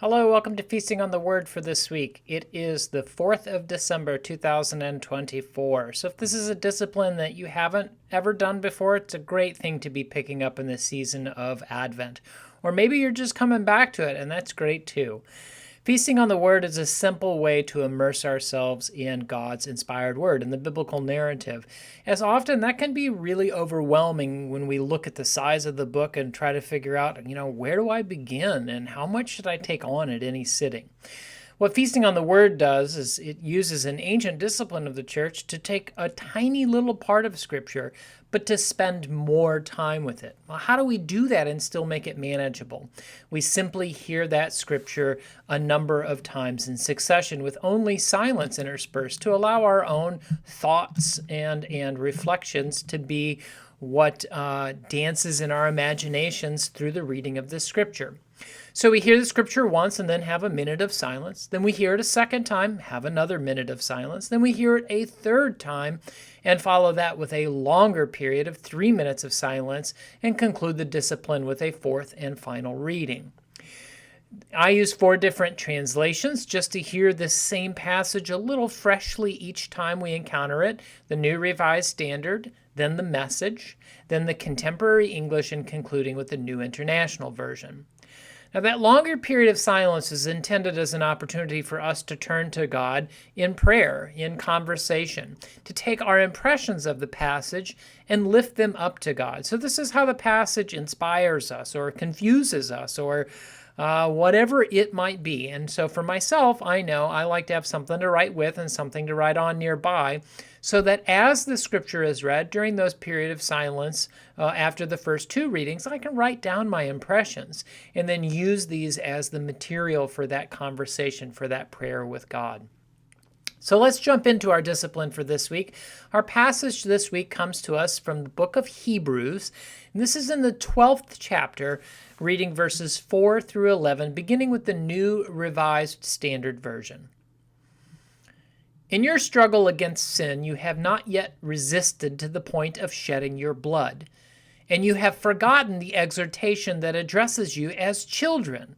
Hello, welcome to Feasting on the Word for this week. It is the 4th of December, 2024. So if this is a discipline that you haven't ever done before, it's a great thing to be picking up in the season of Advent. Or maybe you're just coming back to it, and that's great too. Feasting on the Word is a simple way to immerse ourselves in God's inspired Word, in the biblical narrative. As often, that can be really overwhelming when we look at the size of the book and try to figure out, where do I begin and how much should I take on at any sitting? What Feasting on the Word does is it uses an ancient discipline of the church to take a tiny little part of Scripture, but to spend more time with it. Well, how do we do that and still make it manageable? We simply hear that Scripture a number of times in succession with only silence interspersed to allow our own thoughts and reflections to be what dances in our imaginations through the reading of the Scripture. So we hear the Scripture once and then have a minute of silence. Then we hear it a second time, have another minute of silence. Then we hear it a third time and follow that with a longer period of 3 minutes of silence and conclude the discipline with a fourth and final reading. I use 4 different translations just to hear this same passage a little freshly each time we encounter it. The New Revised Standard, then the Message, then the Contemporary English, and concluding with the New International Version. Now, that longer period of silence is intended as an opportunity for us to turn to God in prayer, in conversation, to take our impressions of the passage and lift them up to God. So this is how the passage inspires us or confuses us or whatever it might be. And so for myself, I know I like to have something to write with and something to write on nearby, so that as the Scripture is read during those period of silence after the first 2 readings, I can write down my impressions and then use these as the material for that conversation, for that prayer with God. So let's jump into our discipline for this week. Our passage this week comes to us from the book of Hebrews, and this is in the 12th chapter, reading verses 4 through 11, beginning with the New Revised Standard Version. In your struggle against sin, you have not yet resisted to the point of shedding your blood, and you have forgotten the exhortation that addresses you as children.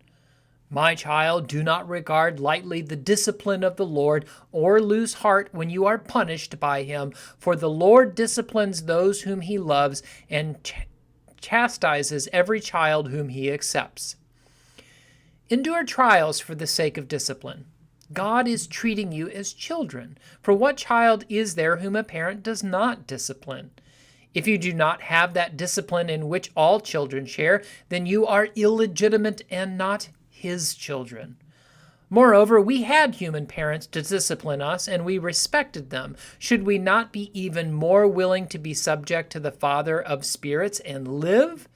My child, do not regard lightly the discipline of the Lord, or lose heart when you are punished by him, for the Lord disciplines those whom he loves and chastises every child whom he accepts. Endure trials for the sake of discipline. God is treating you as children. For what child is there whom a parent does not discipline? If you do not have that discipline in which all children share, then you are illegitimate and not his children. Moreover, we had human parents to discipline us, and we respected them. Should we not be even more willing to be subject to the Father of spirits and live?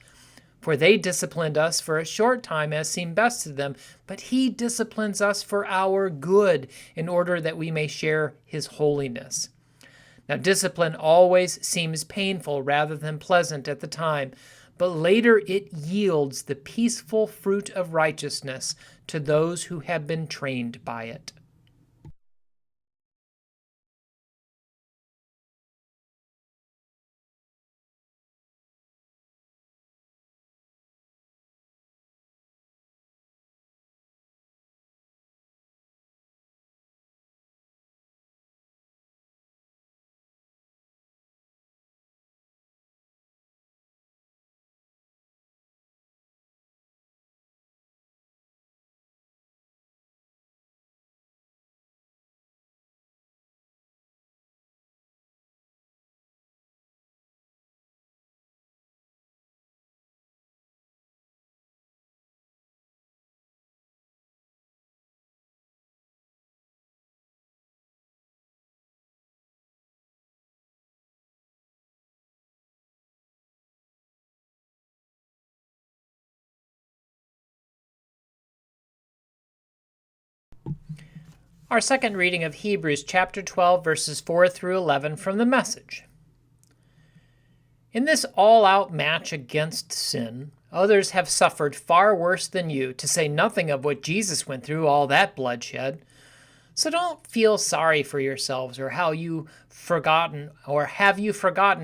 For they disciplined us for a short time as seemed best to them, but he disciplines us for our good, in order that we may share his holiness. Now, discipline always seems painful rather than pleasant at the time, but later it yields the peaceful fruit of righteousness to those who have been trained by it. Our second reading of Hebrews chapter 12, verses 4 through 11 from the Message. In this all-out match against sin, others have suffered far worse than you, to say nothing of what Jesus went through, all that bloodshed. So don't feel sorry for yourselves or have you forgotten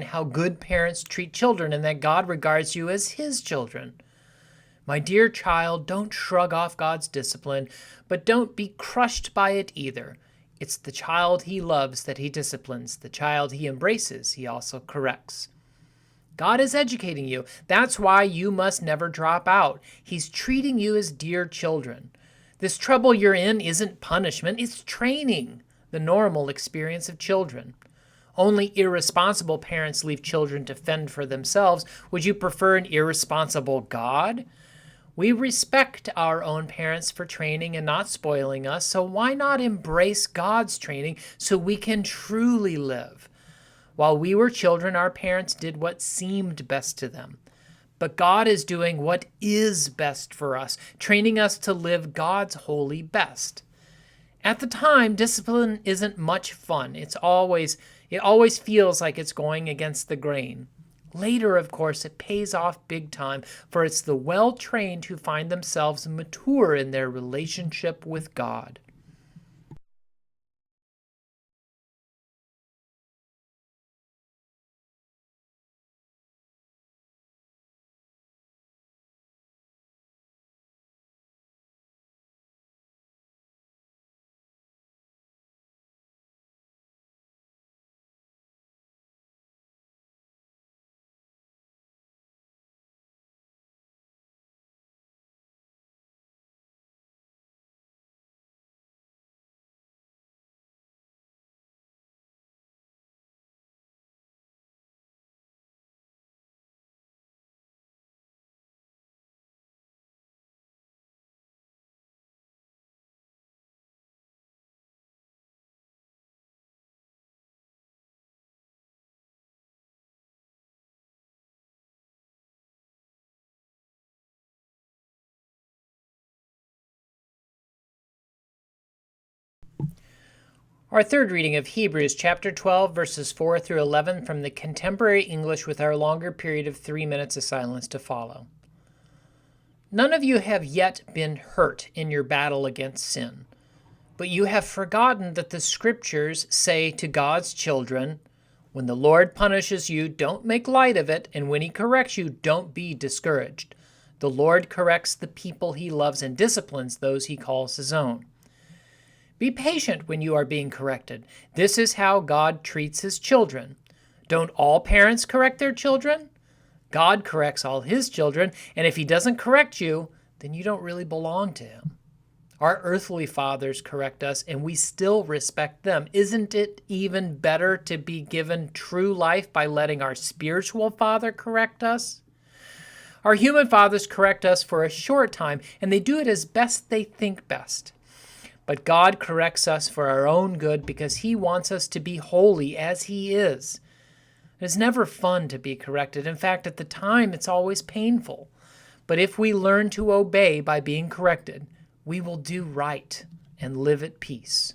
how good parents treat children and that God regards you as his children. My dear child, don't shrug off God's discipline, but don't be crushed by it either. It's the child he loves that he disciplines. The child he embraces, he also corrects. God is educating you. That's why you must never drop out. He's treating you as dear children. This trouble you're in isn't punishment, it's training, the normal experience of children. Only irresponsible parents leave children to fend for themselves. Would you prefer an irresponsible God? We respect our own parents for training and not spoiling us, so why not embrace God's training so we can truly live? While we were children, our parents did what seemed best to them. But God is doing what is best for us, training us to live God's holy best. At the time, discipline isn't much fun. It always feels like it's going against the grain. Later, of course, it pays off big time, for it's the well-trained who find themselves mature in their relationship with God. Our third reading of Hebrews chapter 12, verses 4 through 11 from the Contemporary English with our longer period of 3 minutes of silence to follow. None of you have yet been hurt in your battle against sin, but you have forgotten that the Scriptures say to God's children, when the Lord punishes you, don't make light of it, and when he corrects you, don't be discouraged. The Lord corrects the people he loves and disciplines those he calls his own. Be patient when you are being corrected. This is how God treats his children. Don't all parents correct their children? God corrects all his children, and if he doesn't correct you, then you don't really belong to him. Our earthly fathers correct us, and we still respect them. Isn't it even better to be given true life by letting our spiritual Father correct us? Our human fathers correct us for a short time, and they do it as best they think best. But God corrects us for our own good because he wants us to be holy as he is. It's never fun to be corrected. In fact, at the time, it's always painful. But if we learn to obey by being corrected, we will do right and live at peace.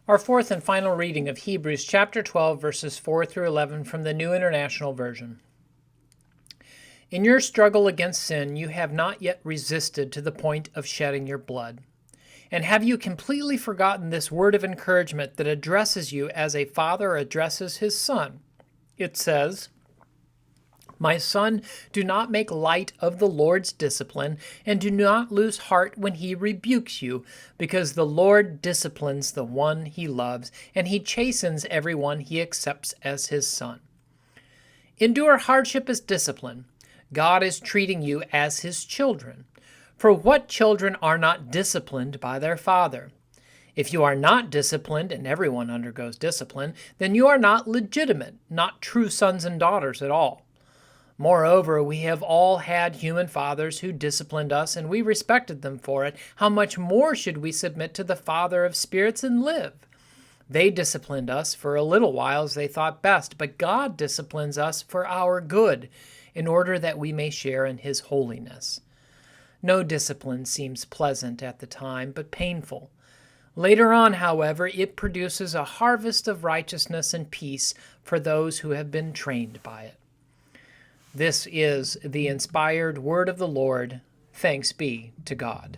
Our fourth and final reading of Hebrews chapter 12, verses 4 through 11 from the New International Version. In your struggle against sin, you have not yet resisted to the point of shedding your blood. And have you completely forgotten this word of encouragement that addresses you as a father addresses his son? It says, "My son, do not make light of the Lord's discipline, and do not lose heart when he rebukes you, because the Lord disciplines the one he loves, and he chastens everyone he accepts as his son." Endure hardship as discipline. God is treating you as his children. For what children are not disciplined by their father? If you are not disciplined, and everyone undergoes discipline, then you are not legitimate, not true sons and daughters at all. Moreover, we have all had human fathers who disciplined us, and we respected them for it. How much more should we submit to the Father of spirits and live? They disciplined us for a little while as they thought best, but God disciplines us for our good, in order that we may share in his holiness. No discipline seems pleasant at the time, but painful. Later on, however, it produces a harvest of righteousness and peace for those who have been trained by it. This is the inspired word of the Lord. Thanks be to God.